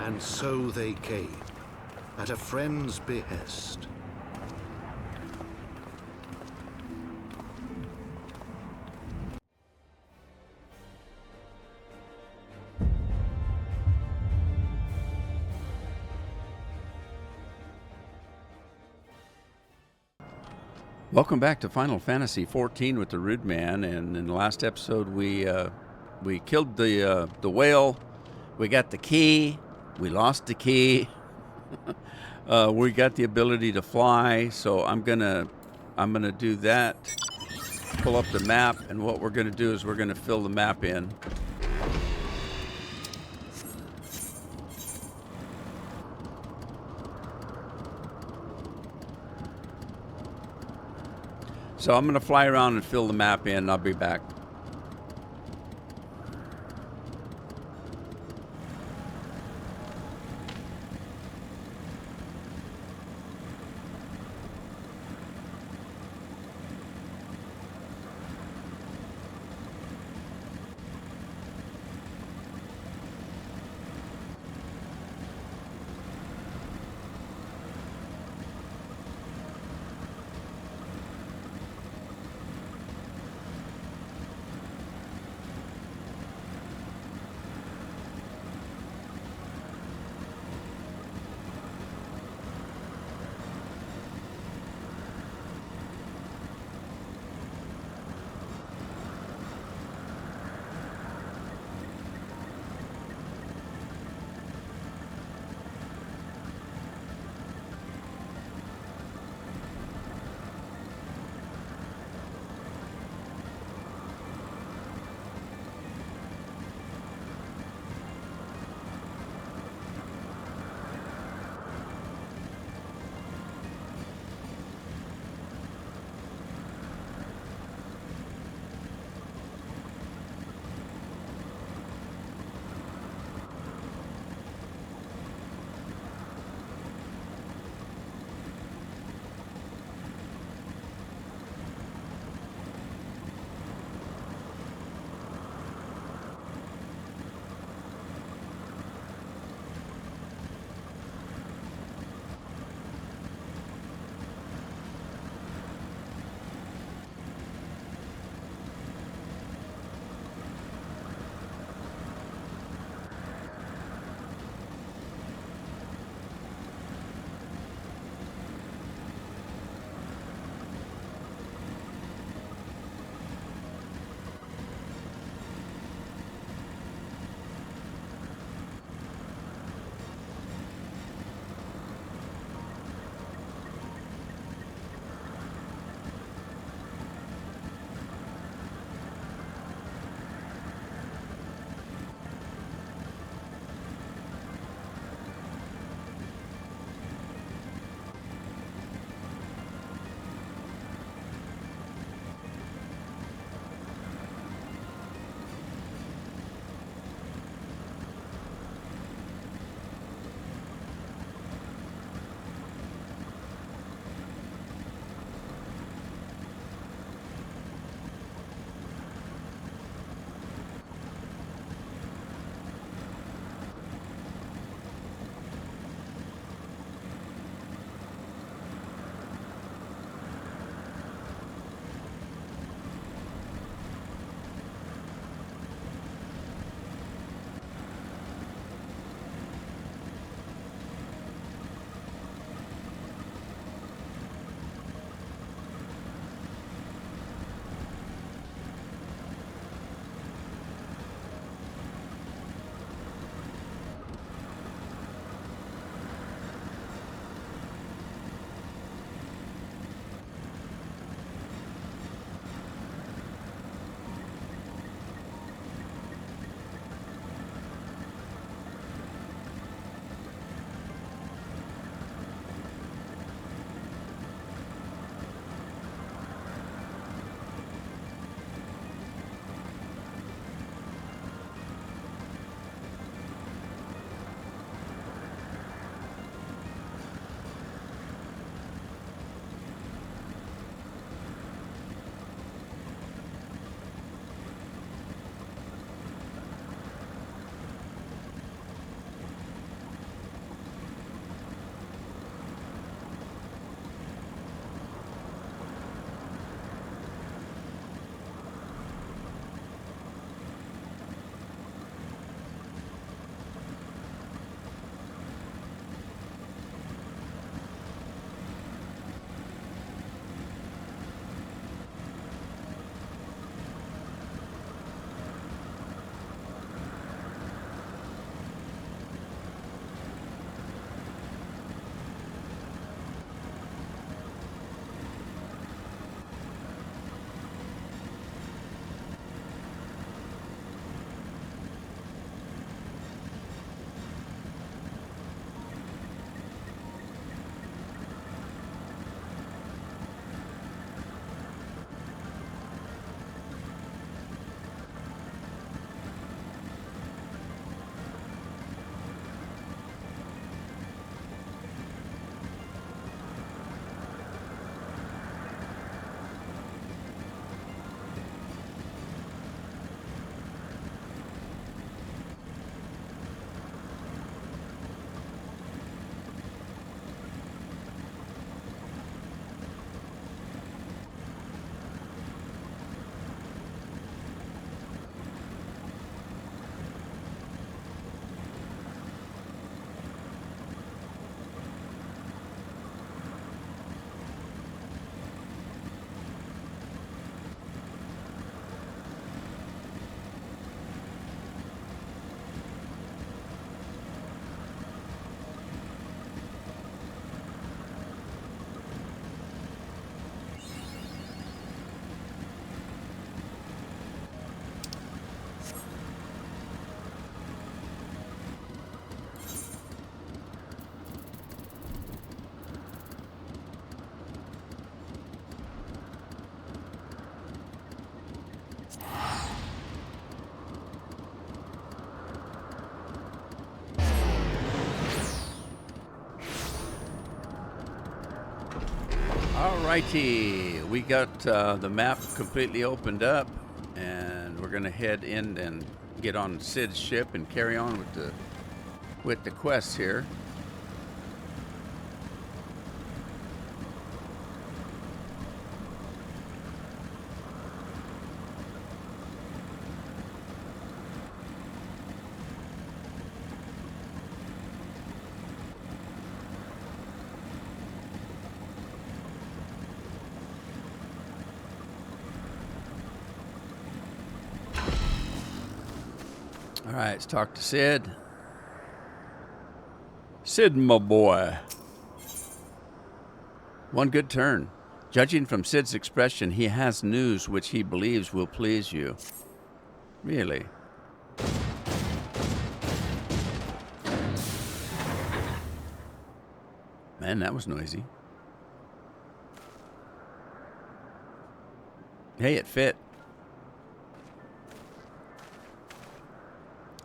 And so they came, at a friend's behest. Welcome back to Final Fantasy XIV with the Rude Man, and in the last episode we killed the whale, we got the key, we lost the key, we got the ability to fly, so I'm gonna do that, pull up the map, and what we're gonna do is we're gonna fill the map in. So I'm going to fly around and fill the map in. I'll be back. Alrighty, we got the map completely opened up, and we're gonna head in and get on Sid's ship and carry on with the quest here. All right, let's talk to Sid. Sid, my boy. One good turn. Judging from Sid's expression, he has news which he believes will please you. Really? Man, that was noisy. Hey, it fit.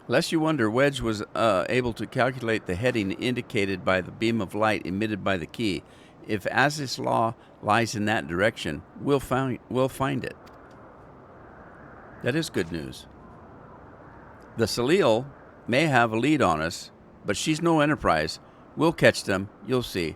Lest you wonder, Wedge was able to calculate the heading indicated by the beam of light emitted by the key. If Aziz's law lies in that direction, we'll find it. That is good news. The Salil may have a lead on us, but she's no Enterprise. We'll catch them. You'll see.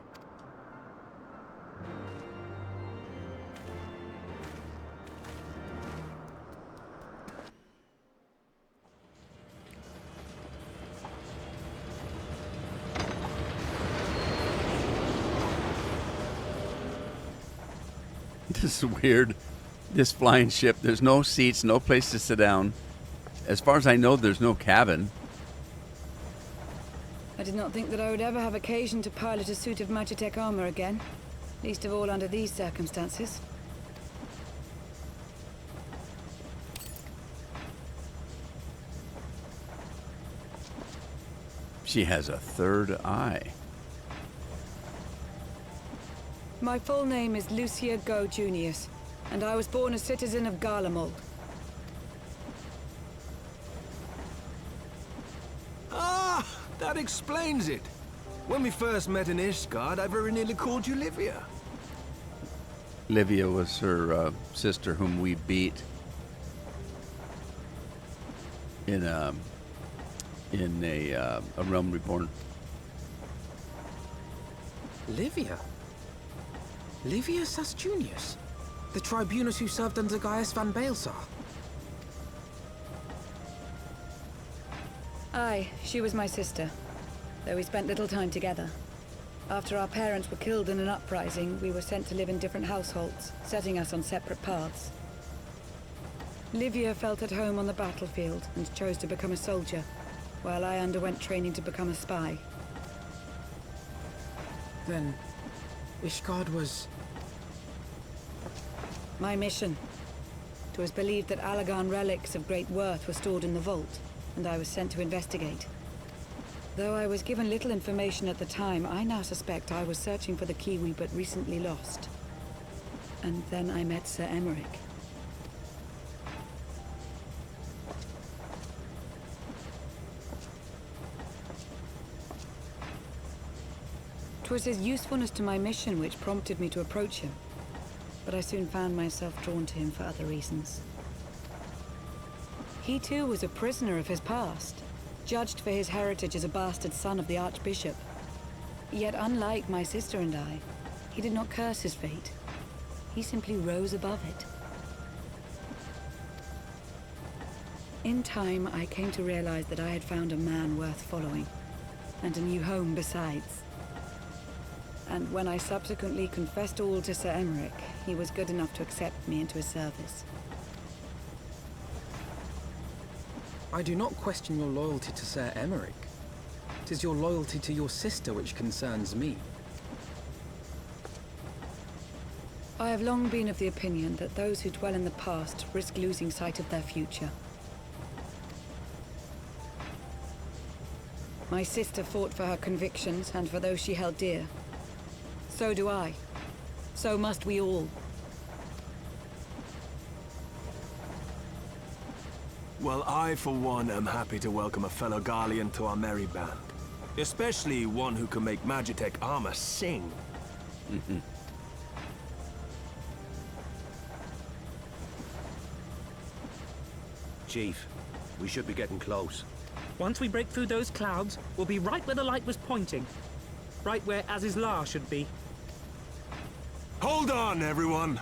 This is weird. This flying ship, there's no seats, no place to sit down. As far as I know, there's no cabin. I did not think that I would ever have occasion to pilot a suit of Magitech armor again. Least of all under these circumstances. She has a third eye. My full name is Lucia Go Junius, and I was born a citizen of Garlemald. Ah, that explains it. When we first met in Ishgard, I very nearly called you Livia. Livia was her sister whom we beat in a Realm Reborn. Livia? Livia Sas Junius? The tribunus who served under Gaius van Baelsar? Aye, she was my sister, though we spent little time together. After our parents were killed in an uprising, we were sent to live in different households, setting us on separate paths. Livia felt at home on the battlefield and chose to become a soldier, while I underwent training to become a spy. Then, Ishgard was... My mission. It was believed that Allagan relics of great worth were stored in the vault, and I was sent to investigate. Though I was given little information at the time, I now suspect I was searching for the key we but recently lost. And then I met Sir Emmerich. 'Twas his usefulness to my mission which prompted me to approach him, but I soon found myself drawn to him for other reasons. He too was a prisoner of his past, judged for his heritage as a bastard son of the Archbishop. Yet unlike my sister and I, he did not curse his fate. He simply rose above it. In time, I came to realize that I had found a man worth following, and a new home besides. And when I subsequently confessed all to Sir Emmerich, he was good enough to accept me into his service. I do not question your loyalty to Sir Emmerich. It is your loyalty to your sister which concerns me. I have long been of the opinion that those who dwell in the past risk losing sight of their future. My sister fought for her convictions and for those she held dear. So do I. So must we all. Well, I, for one, am happy to welcome a fellow Garlean to our merry band. Especially one who can make Magitech armor sing. Chief, we should be getting close. Once we break through those clouds, we'll be right where the light was pointing. Right where Azizlar should be. Hold on, everyone!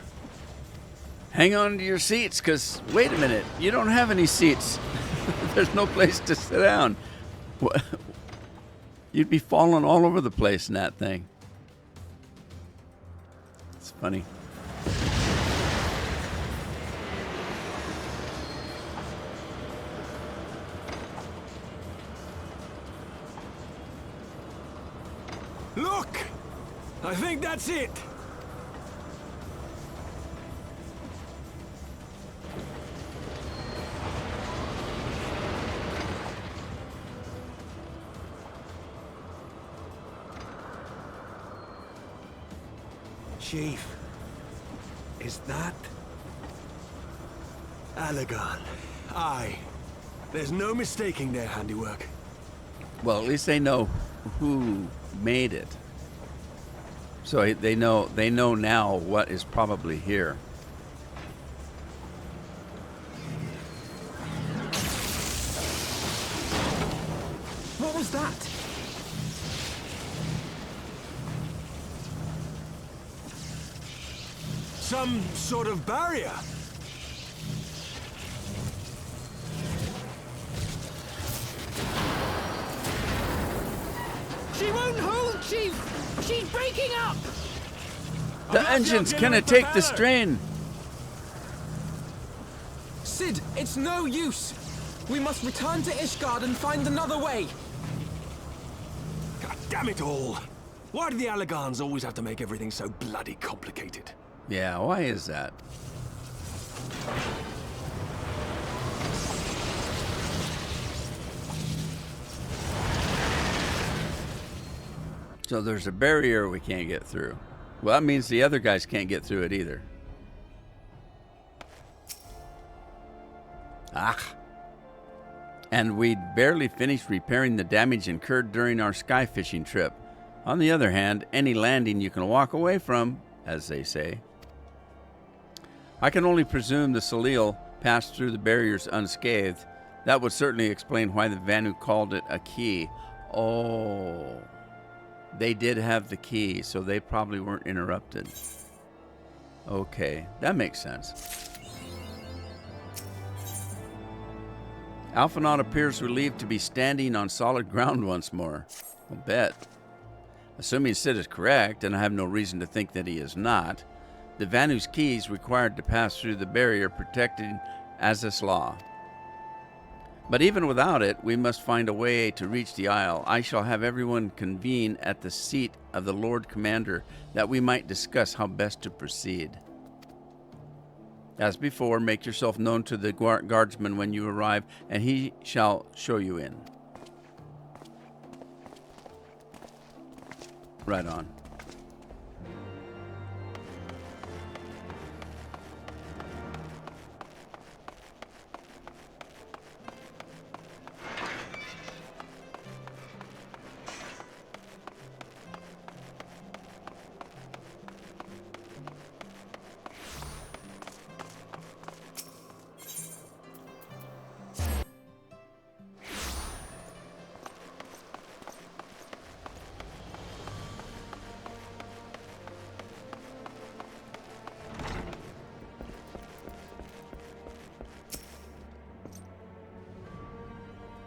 Hang on to your seats, because, wait a minute, you don't have any seats. There's no place to sit down. You'd be falling all over the place in that thing. It's funny. Look! I think that's it! Chief, is that Allagan? Aye. There's no mistaking their handiwork. Well, at least they know who made it. So they know now what is probably here. What was that? Some sort of barrier. She won't hold, Chief! She's breaking up! The engines cannot take the strain. Sid, it's no use. We must return to Ishgard and find another way. God damn it all! Why do the Allagans always have to make everything so bloody complicated? Yeah, why is that? So there's a barrier we can't get through. Well, that means the other guys can't get through it either. And we'd barely finished repairing the damage incurred during our sky fishing trip. On the other hand, any landing you can walk away from, as they say. I can only presume the Salil passed through the barriers unscathed. That would certainly explain why the Vanu called it a key. Oh, they did have the key, so they probably weren't interrupted. Okay, that makes sense. Alphinaud appears relieved to be standing on solid ground once more. I'll bet. Assuming Sid is correct, and I have no reason to think that he is not, the Vanu's key is required to pass through the barrier protecting Azizlar. But even without it, we must find a way to reach the Isle. I shall have everyone convene at the seat of the Lord Commander, that we might discuss how best to proceed. As before, make yourself known to the guardsman when you arrive, and he shall show you in. Right on.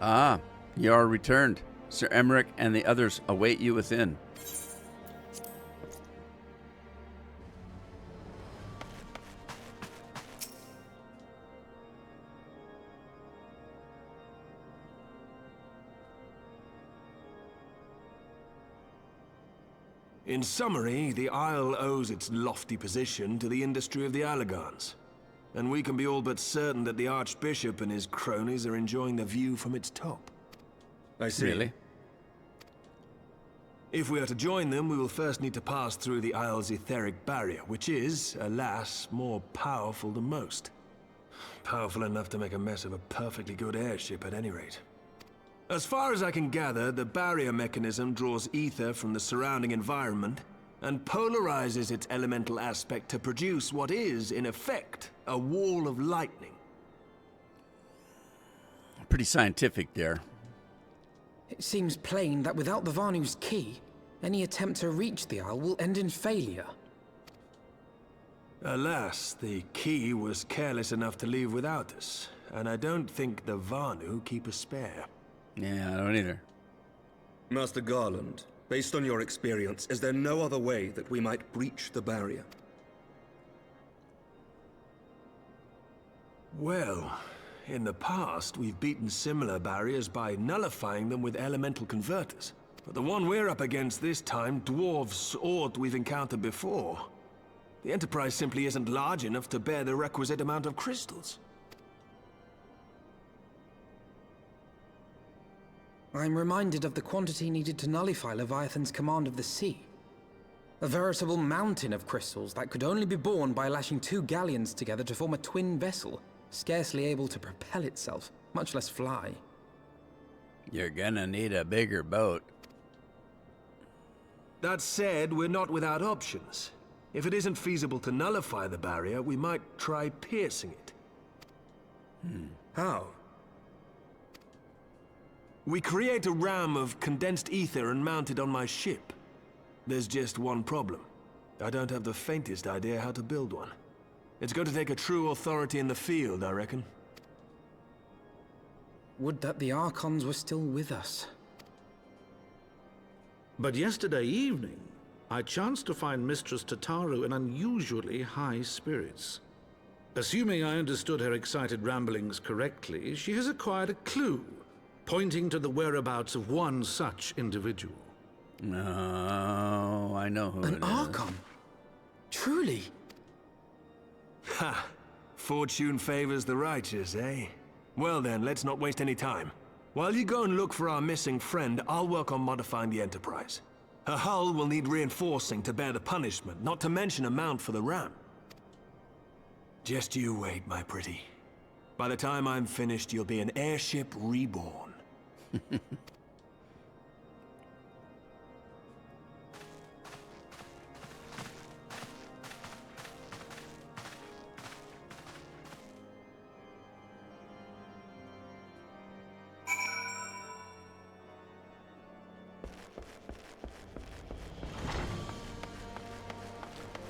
Ah, you are returned. Sir Emmerich and the others await you within. In summary, the Isle owes its lofty position to the industry of the Allagans. And we can be all but certain that the Archbishop and his cronies are enjoying the view from its top. I see. Really? If we are to join them, we will first need to pass through the Isle's etheric barrier, which is, alas, more powerful than most. Powerful enough to make a mess of a perfectly good airship at any rate. As far as I can gather, the barrier mechanism draws ether from the surrounding environment and polarizes its elemental aspect to produce what is, in effect, a wall of lightning. Pretty scientific there. It seems plain that without the Vanu's key, any attempt to reach the Isle will end in failure. Alas, the key was careless enough to leave without us, and I don't think the Vanu keep a spare. Yeah, I don't either. Master Garland, based on your experience, is there no other way that we might breach the barrier? Well, in the past, we've beaten similar barriers by nullifying them with elemental converters. But the one we're up against this time dwarfs aught we've encountered before. The Enterprise simply isn't large enough to bear the requisite amount of crystals. I'm reminded of the quantity needed to nullify Leviathan's command of the sea. A veritable mountain of crystals that could only be borne by lashing 2 galleons together to form a twin vessel, scarcely able to propel itself, much less fly. You're gonna need a bigger boat. That said, we're not without options. If it isn't feasible to nullify the barrier, we might try piercing it. How? We create a ram of condensed ether and mount it on my ship. There's just one problem. I don't have the faintest idea how to build one. It's going to take a true authority in the field, I reckon. Would that the Archons were still with us. But yesterday evening, I chanced to find Mistress Tataru in unusually high spirits. Assuming I understood her excited ramblings correctly, she has acquired a clue, pointing to the whereabouts of one such individual. No, I know who it An is. Archon? Truly? Ha! Fortune favors the righteous, eh? Well then, let's not waste any time. While you go and look for our missing friend, I'll work on modifying the Enterprise. Her hull will need reinforcing to bear the punishment, not to mention a mount for the ram. Just you wait, my pretty. By the time I'm finished, you'll be an airship reborn.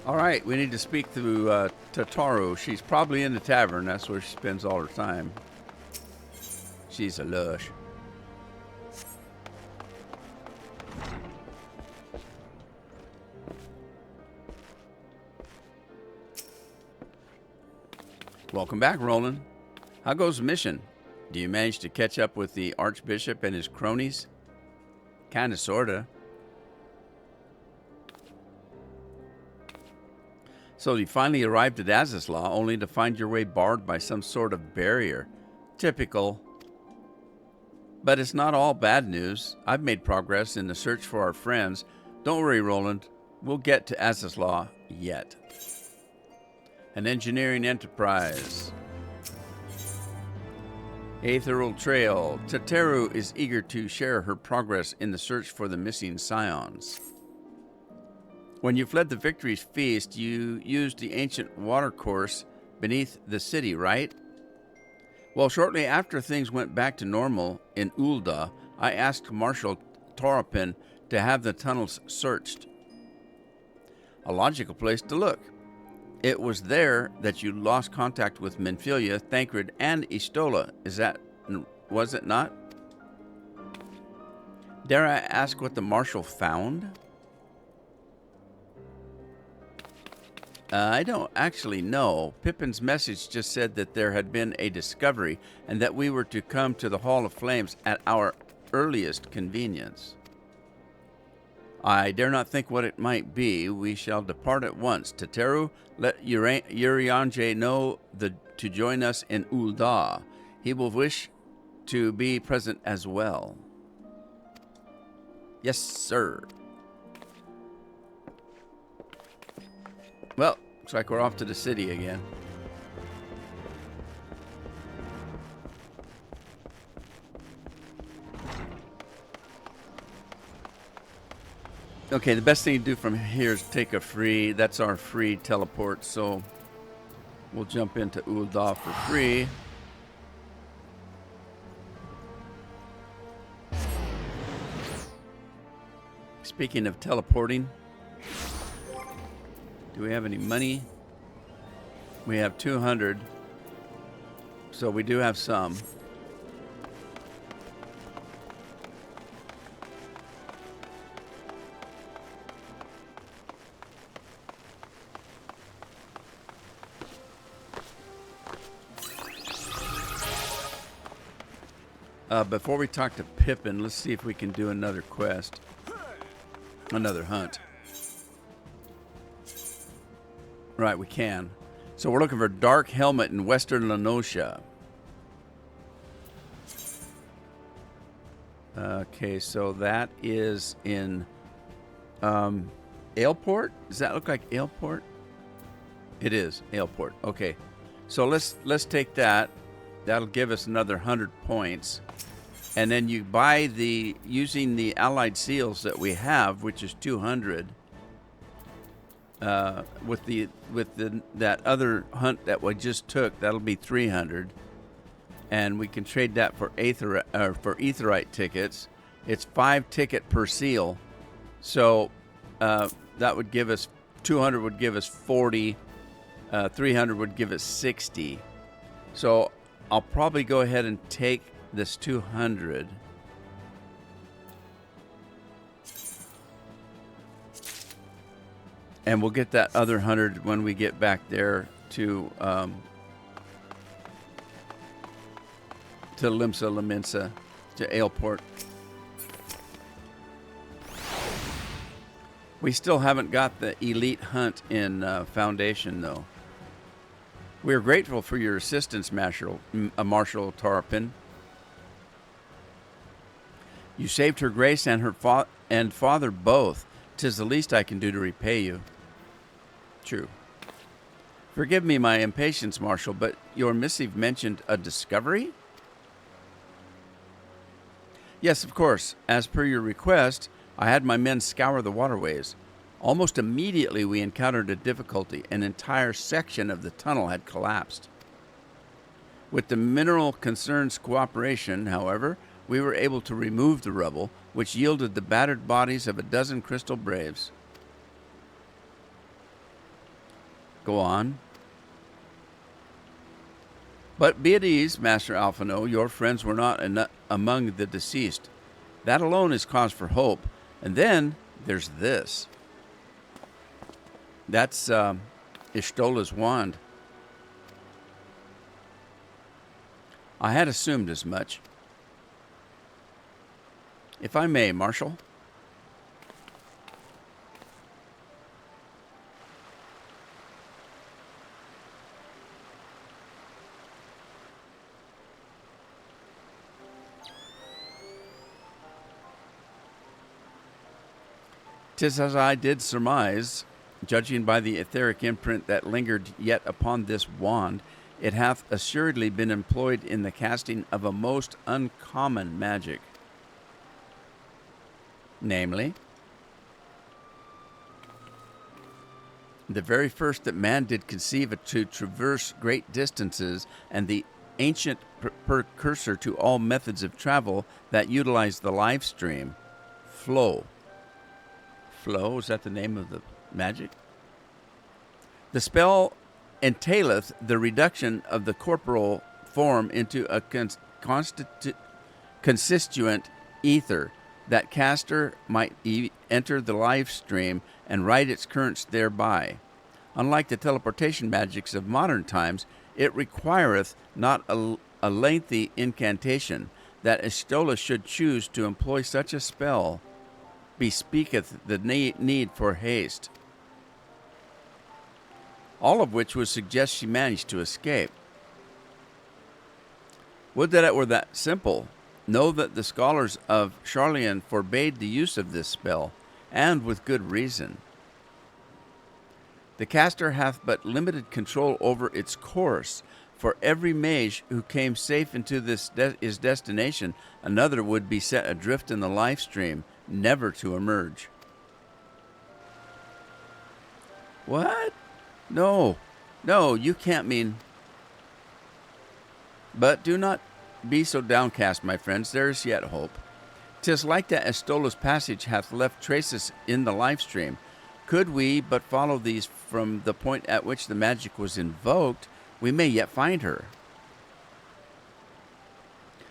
All right, we need to speak to Tataru. She's probably in the tavern. That's where she spends all her time. She's a lush. Welcome back, Roland. How goes the mission? Do you manage to catch up with the Archbishop and his cronies? Kinda, sorta. So you finally arrived at Azislaw, only to find your way barred by some sort of barrier. Typical. But it's not all bad news. I've made progress in the search for our friends. Don't worry, Roland. We'll get to Azislaw yet. An engineering enterprise. Aetheral Trail. Tataru is eager to share her progress in the search for the missing scions. When you fled the Victory's Feast, you used the ancient watercourse beneath the city, right? Well, shortly after things went back to normal in Ul'dah, I asked Marshal Torapin to have the tunnels searched. A logical place to look. It was there that you lost contact with Menphilia, Thancred, and Istola. Was it not? Dare I ask what the Marshal found? I don't actually know. Pippin's message just said that there had been a discovery and that we were to come to the Hall of Flames at our earliest convenience. I dare not think what it might be. We shall depart at once. Tataru, let Urianger know to join us in Ul'dah. He will wish to be present as well. Yes, sir. Well, looks like we're off to the city again. Okay, the best thing to do from here is take that's our free teleport, so we'll jump into Ul'dah for free. Speaking of teleporting, do we have any money? We have 200, so we do have some. Before we talk to Pippin, let's see if we can do another quest. Another hunt. Right, we can. So we're looking for Dark Helmet in Western Lenosha. Okay, so that is in Aleport? Does that look like Aleport? It is Aleport. Okay, so let's take that. That'll give us another 100 points. And then you buy using the allied seals that we have, which is 200. That other hunt that we just took, that'll be 300. And we can trade that for Aetheryte tickets. It's 5 ticket per seal. So that would give us 200 would give us 40. 300 would give us 60. So I'll probably go ahead and take this 200. And we'll get that other 100 when we get back there to Limsa Laminsa, to Aleport. We still haven't got the elite hunt in Foundation, though. We are grateful for your assistance, Marshal Tarpin. You saved her grace and her father both. 'Tis the least I can do to repay you. True. Forgive me my impatience, Marshal, but your missive mentioned a discovery? Yes, of course. As per your request, I had my men scour the waterways. Almost immediately we encountered a difficulty. An entire section of the tunnel had collapsed. With the Mineral Concern's cooperation, however, we were able to remove the rubble, which yielded the battered bodies of a dozen crystal braves. Go on. But be at ease, Master Alphino, your friends were not among the deceased. That alone is cause for hope. And then there's this. That's Ishtola's wand. I had assumed as much. If I may, Marshal. "'Tis as I did surmise, judging by the etheric imprint that lingered yet upon this wand, it hath assuredly been employed in the casting of a most uncommon magic. Namely, the very first that man did conceive to traverse great distances, and the ancient precursor to all methods of travel that utilize the live stream, flow." Flow, is that the name of the magic? "The spell entaileth the reduction of the corporal form into a constituent ether, that caster might enter the live stream and ride its currents thereby. Unlike the teleportation magics of modern times, it requireth not a lengthy incantation. That Ishtola should choose to employ such a spell bespeaketh the need for haste. All of which would suggest she managed to escape. Would that it were that simple. Know that the scholars of Charlian forbade the use of this spell, and with good reason. The caster hath but limited control over its course. For every mage who came safe into his destination, another would be set adrift in the life stream, never to emerge." What? No, you can't mean... But do not be so downcast, my friends. There is yet hope. 'Tis like that Estola's passage hath left traces in the life stream. Could we but follow these from the point at which the magic was invoked, we may yet find her.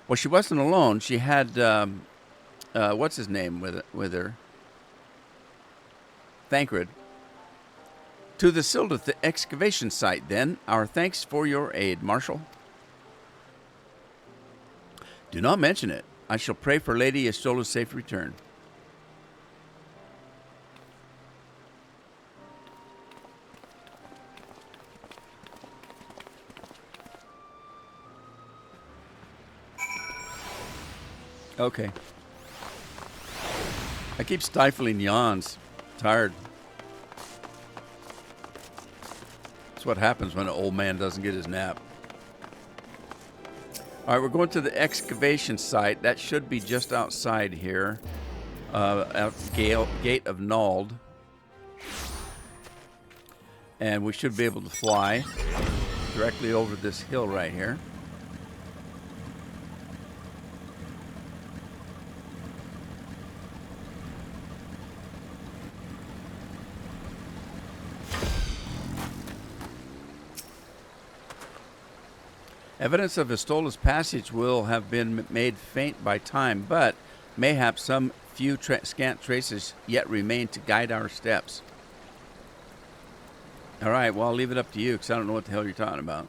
Well, she wasn't alone. She had, what's his name with her? Thancred. To the Sildith excavation site, then. Our thanks for your aid, Marshal. Do not mention it. I shall pray for Lady Estola's safe return. Okay. I keep stifling yawns. Tired. That's what happens when an old man doesn't get his nap. All right, we're going to the excavation site. That should be just outside here, at the Gate of Nald. And we should be able to fly directly over this hill right here. Evidence of Estola's passage will have been made faint by time, but mayhap some few scant traces yet remain to guide our steps. All right, well, I'll leave it up to you, because I don't know what the hell you're talking about.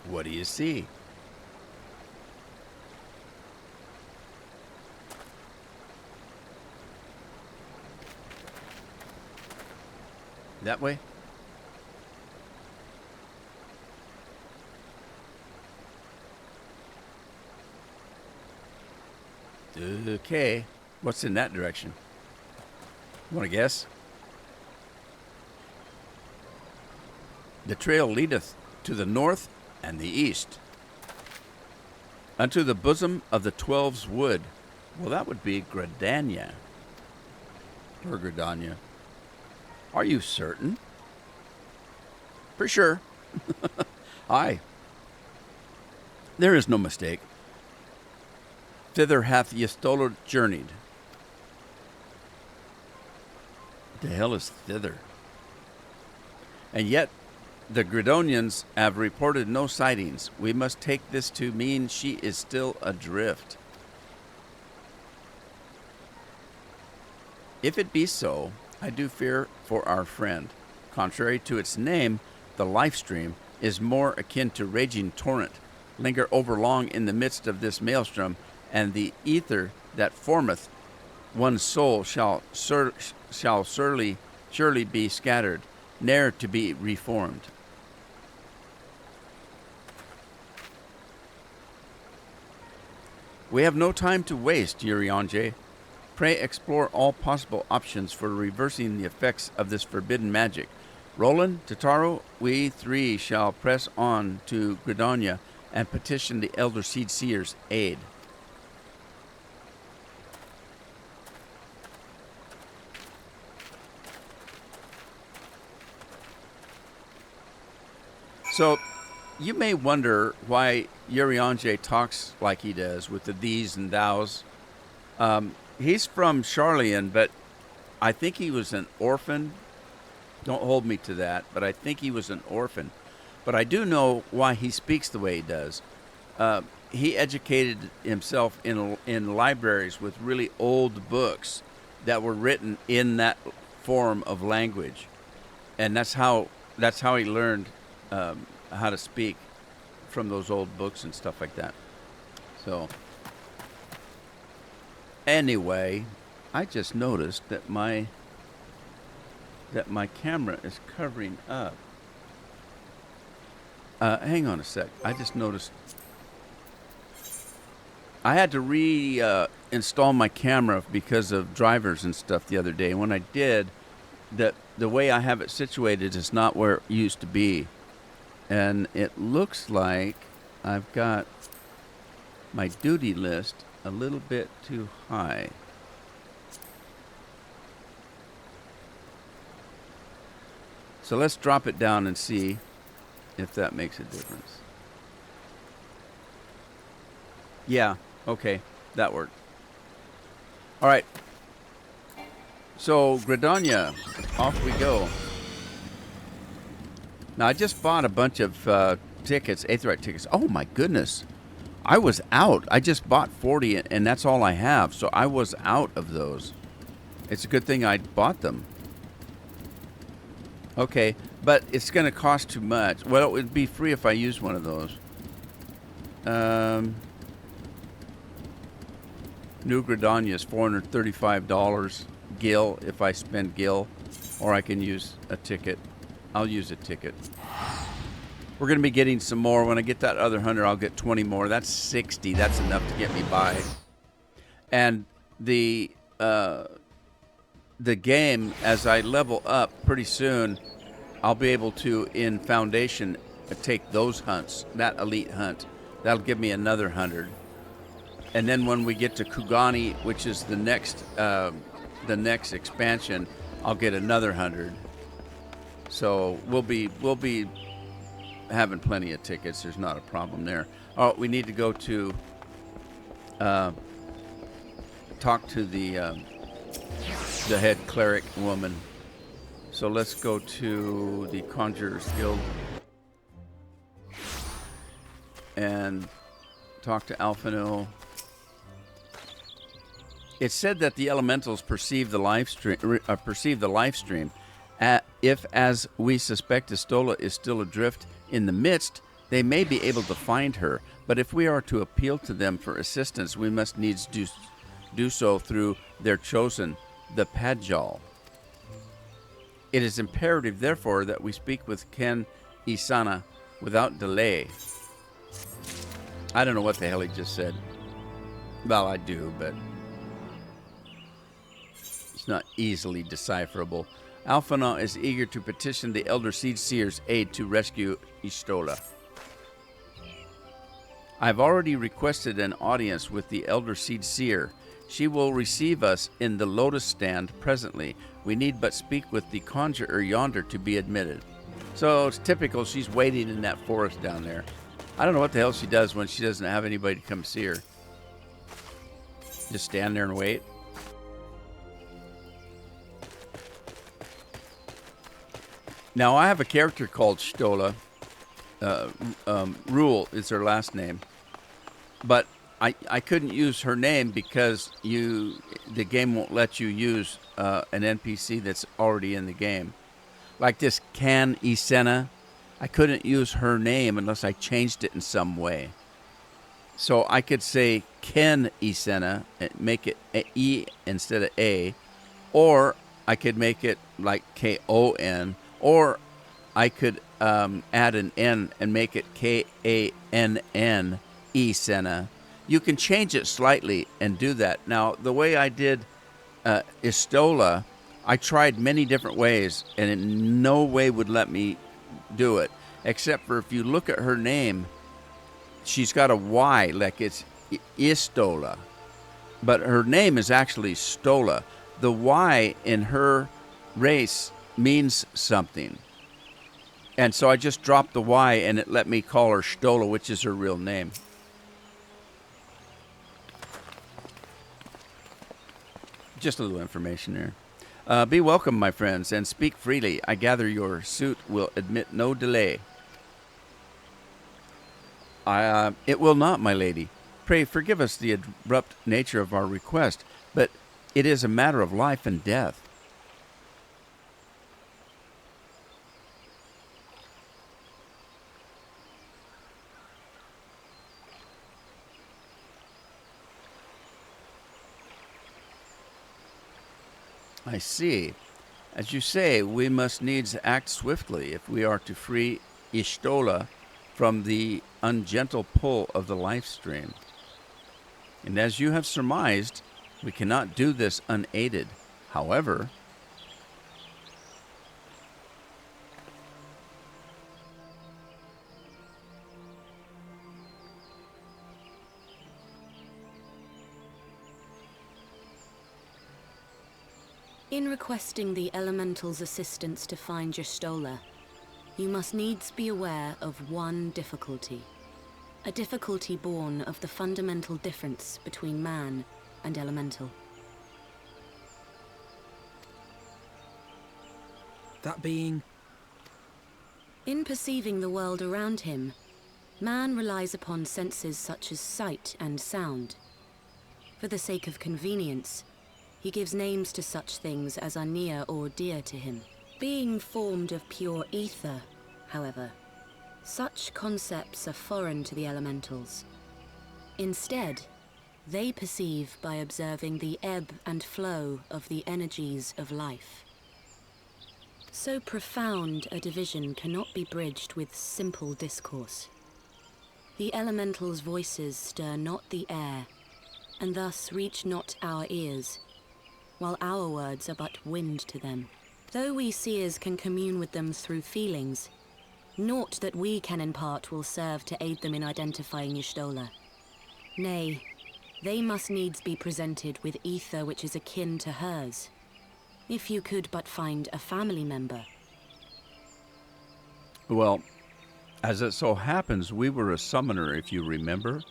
What do you see? That way? Okay. What's in that direction? Want to guess? The trail leadeth to the north and the east, unto the bosom of the 12's wood. Well, that would be Gridania. Or Gridania. Are you certain? For sure. Aye. There is no mistake. Thither hath Yestola journeyed. The hell is thither? And yet the Gridonians have reported no sightings. We must take this to mean she is still adrift. If it be so, I do fear for our friend. Contrary to its name, the life stream is more akin to raging torrent. Linger overlong in the midst of this maelstrom, and the ether that formeth one's soul shall surely be scattered, ne'er to be reformed. We have no time to waste, Urianger. Pray explore all possible options for reversing the effects of this forbidden magic. Roland, Tataru, we three shall press on to Gridania and petition the Elder Seed Seer's aid. So, you may wonder why Urianger talks like he does with the these and thous. He's from Sharlayan, but I think he was an orphan. Don't hold me to that, but I think he was an orphan. But I do know why he speaks the way he does. He educated himself in libraries with really old books that were written in that form of language, and that's how he learned how to speak from those old books and stuff like that. So anyway, I just noticed that my camera is covering up. Hang on a sec. I just noticed I had to install my camera because of drivers and stuff the other day. And when I did, the way I have it situated is not where it used to be. And it looks like I've got my duty list a little bit too high. So let's drop it down and see if that makes a difference. Yeah, okay, that worked. All right. So, Gridania, off we go. Now, I just bought a bunch of tickets, Aetheryte tickets. Oh, my goodness. I was out. I just bought 40, and that's all I have. So, I was out of those. It's a good thing I bought them. Okay, but it's going to cost too much. Well, it would be free if I used one of those. New Gridania is $435 gil if I spend gil, or I can use a ticket. I'll use a ticket. We're going to be getting some more. When I get that other 100, I'll get 20 more. That's 60. That's enough to get me by. And the game, as I level up pretty soon, I'll be able to, in Foundation, take those hunts, that elite hunt. That'll give me another 100. And then when we get to Kugani, which is the next expansion, I'll get another 100. So we'll be having plenty of tickets. There's not a problem there. Oh, we need to go to talk to the head cleric woman. So let's go to the Conjurer's Guild and talk to Alphino. It said that the elementals perceive the live stream. If, as we suspect, Istola is still adrift in the midst, they may be able to find her. But if we are to appeal to them for assistance, we must needs do so through their chosen, the Padjal. It is imperative, therefore, that we speak with Ken Isana without delay. I don't know what the hell he just said. Well, I do, but it's not easily decipherable. Alphana is eager to petition the Elder Seed Seer's aid to rescue Istola. I've already requested an audience with the Elder Seed Seer. She will receive us in the Lotus Stand presently. We need but speak with the conjurer yonder to be admitted. So it's typical, she's waiting in that forest down there. I don't know what the hell she does when she doesn't have anybody to come see her. Just stand there and wait. Now, I have a character called Stola. Rule is her last name. But I couldn't use her name because the game won't let you use an NPC that's already in the game. Like this Can Isena, I couldn't use her name unless I changed it in some way. So I could say Ken Isena and make it E instead of A, or I could make it like K-O-N, or I could add an N and make it K-A-N-N, Isena. You can change it slightly and do that. Now, the way I did Istola, I tried many different ways, and in no way would let me do it, except for if you look at her name, she's got a Y, like it's Istola. But her name is actually Stola. The Y in her race means something. And so I just dropped the Y, and it let me call her Stola, which is her real name. Just a little information there. Be welcome, my friends, and speak freely. I gather your suit will admit no delay. It will not, my lady. Pray forgive us the abrupt nature of our request, but it is a matter of life and death. I see. As you say, we must needs act swiftly if we are to free Istola from the ungentle pull of the life stream. And as you have surmised, we cannot do this unaided. However, in requesting the Elemental's assistance to find Y'shtola, you must needs be aware of one difficulty. A difficulty born of the fundamental difference between man and Elemental. That being... In perceiving the world around him, man relies upon senses such as sight and sound. For the sake of convenience, he gives names to such things as are near or dear to him. Being formed of pure ether, however, such concepts are foreign to the Elementals. Instead, they perceive by observing the ebb and flow of the energies of life. So profound a division cannot be bridged with simple discourse. The Elementals' voices stir not the air, and thus reach not our ears, while our words are but wind to them. Though we seers can commune with them through feelings, naught that we can impart will serve to aid them in identifying Y'shtola. Nay, they must needs be presented with ether which is akin to hers. If you could but find a family member. well, as it so happens, we were a summoner, if you remember.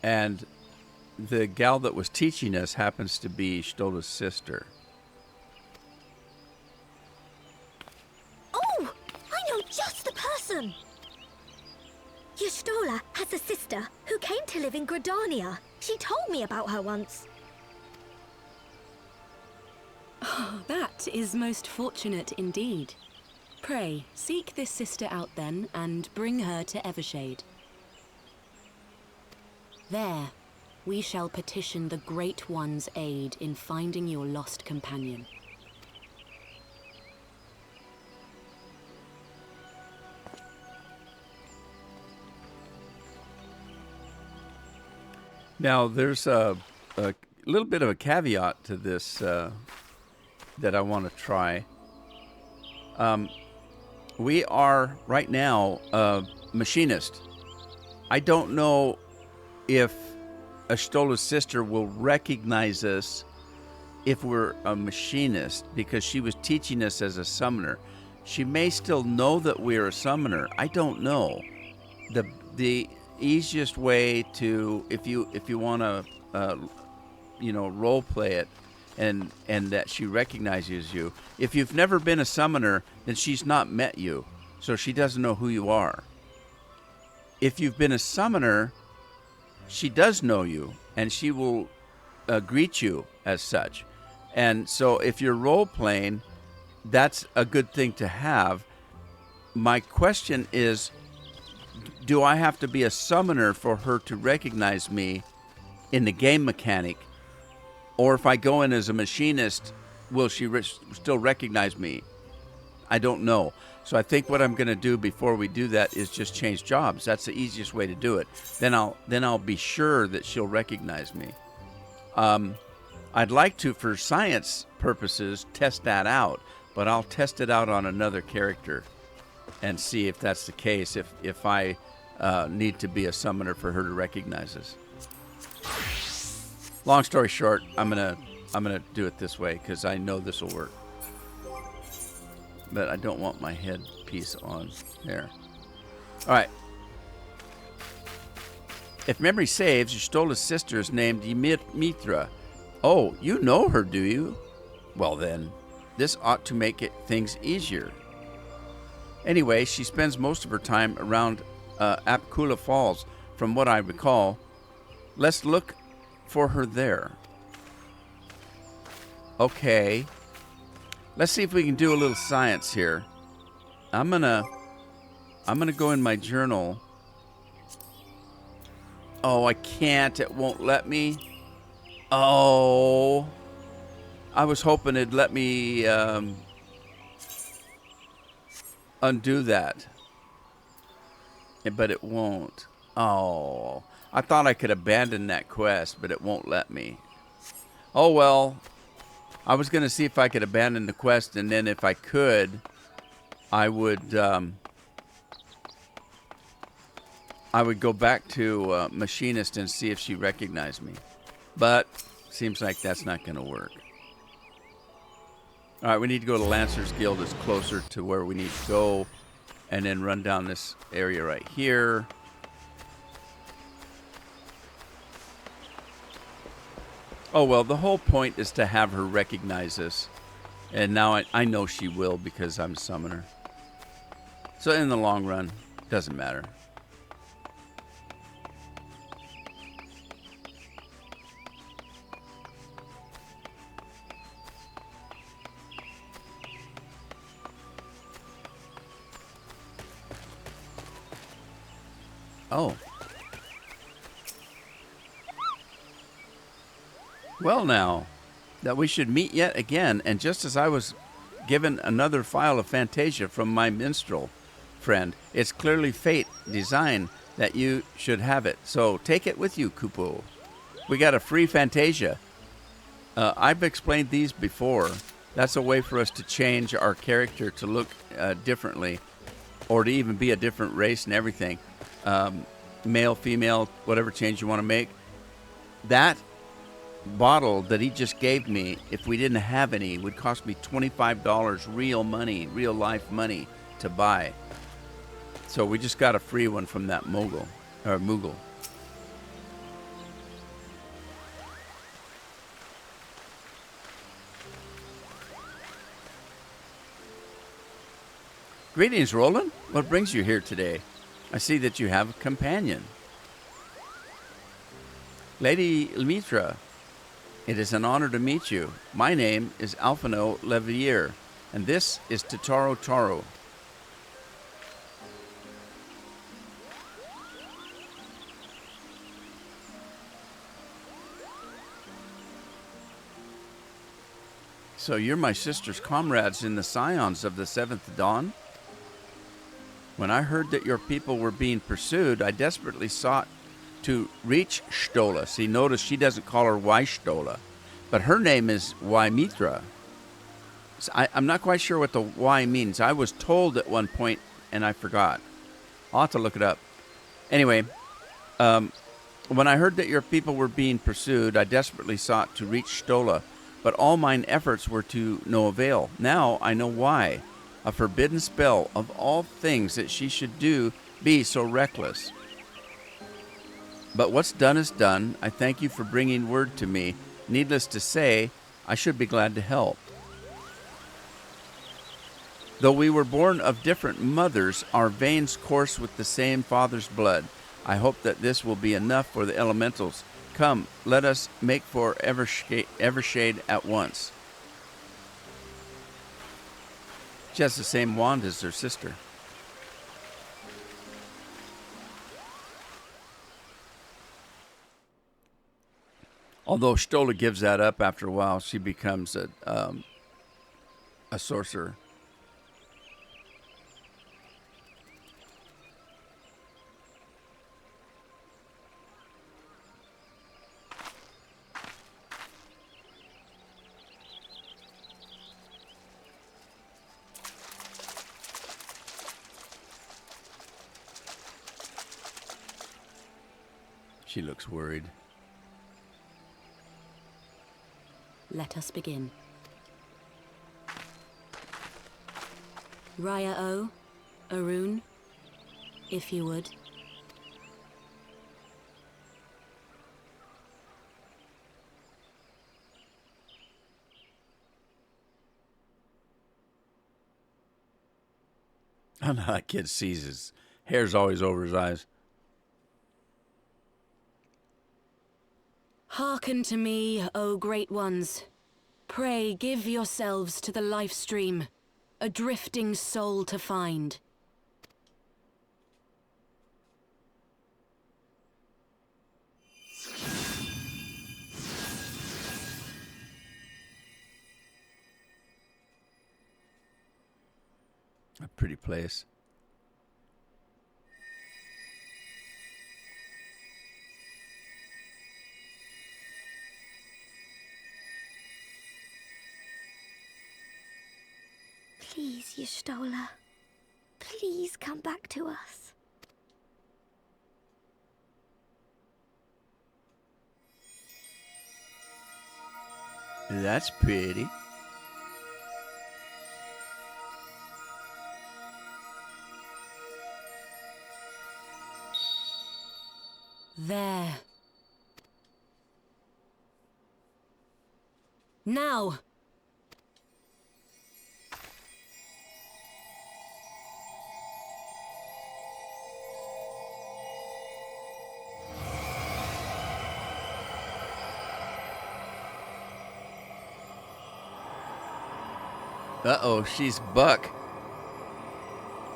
And the gal that was teaching us happens to be Y'shtola's sister. Oh! I know just the person! Y'shtola has a sister who came to live in Gridania. She told me about her once. Oh, that is most fortunate indeed. Pray, seek this sister out then, and bring her to Evershade. There, we shall petition the Great One's aid in finding your lost companion. Now, there's a little bit of a caveat to this that I want to try. We are, right now, a machinist. I don't know if Y'shtola's sister will recognize us if we're a machinist, because she was teaching us as a summoner. She may still know that we're a summoner. I don't know. The easiest way to, if you want to role play it, and that she recognizes you, if you've never been a summoner, then she's not met you, so she doesn't know who you are. If you've been a summoner, she does know you, and she will greet you as such. And so if you're role playing, that's a good thing to have. My question is, do I have to be a summoner for her to recognize me in the game mechanic? Or if I go in as a machinist, will she still recognize me? I don't know. So I think what I'm going to do before we do that is just change jobs. That's the easiest way to do it. Then I'll be sure that she'll recognize me. I'd like to, for science purposes, test that out, but I'll test it out on another character and see if that's the case. If I need to be a summoner for her to recognize us. Long story short, I'm gonna do it this way because I know this will work. But I don't want my headpiece on there. All right. If memory saves, Y'shtola's sister is named Mithra. Oh, you know her, do you? Well then, this ought to make things easier. Anyway, she spends most of her time around Apkula Falls, from what I recall. Let's look for her there. Okay. Let's see if we can do a little science here. I'm gonna go in my journal. Oh, I can't. It won't let me. Oh. I was hoping it'd let me undo that. But it won't. Oh. I thought I could abandon that quest, but it won't let me. Oh well. I was going to see if I could abandon the quest, and then if I could, I would go back to Machinist and see if she recognized me. But seems like that's not going to work. All right, we need to go to Lancers Guild. It's closer to where we need to go, and then run down this area right here. Oh, well, the whole point is to have her recognize us. And now I know she will because I'm a summoner. So in the long run, doesn't matter. Oh. Well now, that we should meet yet again, and just as I was given another file of Fantasia from my minstrel friend, it's clearly fate design that you should have it. So take it with you, Kupo. We got a free Fantasia. I've explained these before. That's a way for us to change our character to look differently, or to even be a different race and everything. Male, female, whatever change you want to make. That bottle that he just gave me, if we didn't have any, would cost me $25 real money, real life money to buy. So we just got a free one from that Moogle. Greetings, Roland. What brings you here today? I see that you have a companion. Lady Mitra, it is an honor to meet you. My name is Alphino Levier, and this is Totaro Taro. So you're my sister's comrades in the Scions of the Seventh Dawn? When I heard that your people were being pursued, I desperately sought to reach Stola. See, notice she doesn't call her Stola, but her name is Mitra. So I'm not quite sure what the Y means. I was told at one point, and I forgot. I'll have to look it up. Anyway, when I heard that your people were being pursued, I desperately sought to reach Stola, but all mine efforts were to no avail. Now I know why. A forbidden spell of all things that she should do be so reckless. But what's done is done. I thank you for bringing word to me. Needless to say, I should be glad to help. Though we were born of different mothers, our veins course with the same father's blood. I hope that this will be enough for the elementals. Come, let us make for Evershade at once. She has the same wand as her sister. Although Stola gives that up after a while, she becomes a sorcerer. She looks worried. Let us begin. Raya-O, Arun, if you would. I don't know how that kid sees his hair's always over his eyes. Hearken to me, O great ones. Pray give yourselves to the life stream, a drifting soul to find. A pretty place. Please, Y'shtola. Please come back to us. That's pretty. There. Now! Uh-oh, she's buck.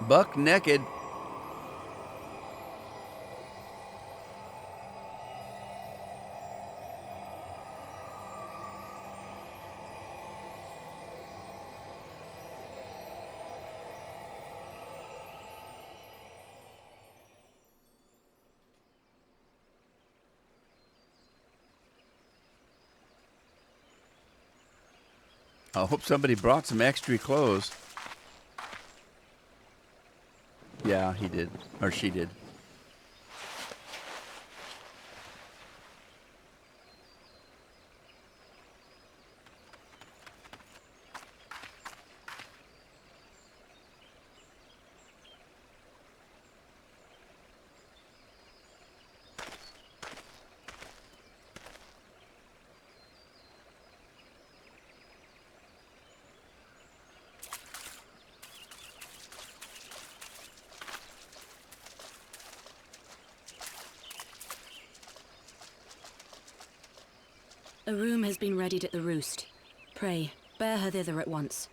Buck naked. I hope somebody brought some extra clothes. Yeah, he did. Or she did. A room has been readied at the roost. Pray, bear her thither at once.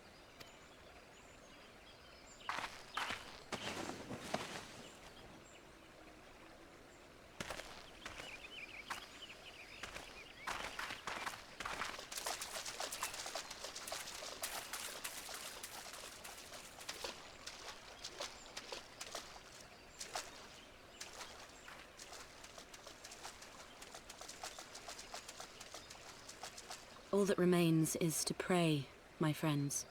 All that remains is to pray, my friends.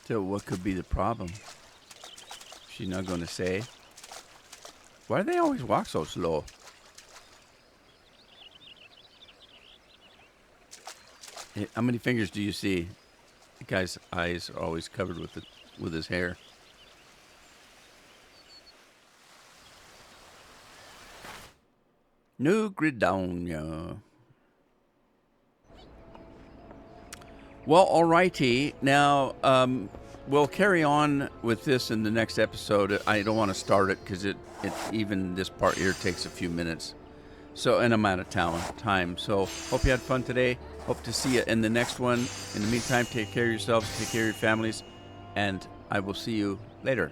So what could be the problem? She's not going to say. Why do they always walk so slow? Hey, how many fingers do you see? The guy's eyes are always covered with his hair. New Gridonia. Well, alrighty. Now, we'll carry on with this in the next episode. I don't want to start it because it even this part here takes a few minutes. So, and I'm out of time. So, hope you had fun today. Hope to see you in the next one. In the meantime, take care of yourselves, take care of your families, and I will see you later.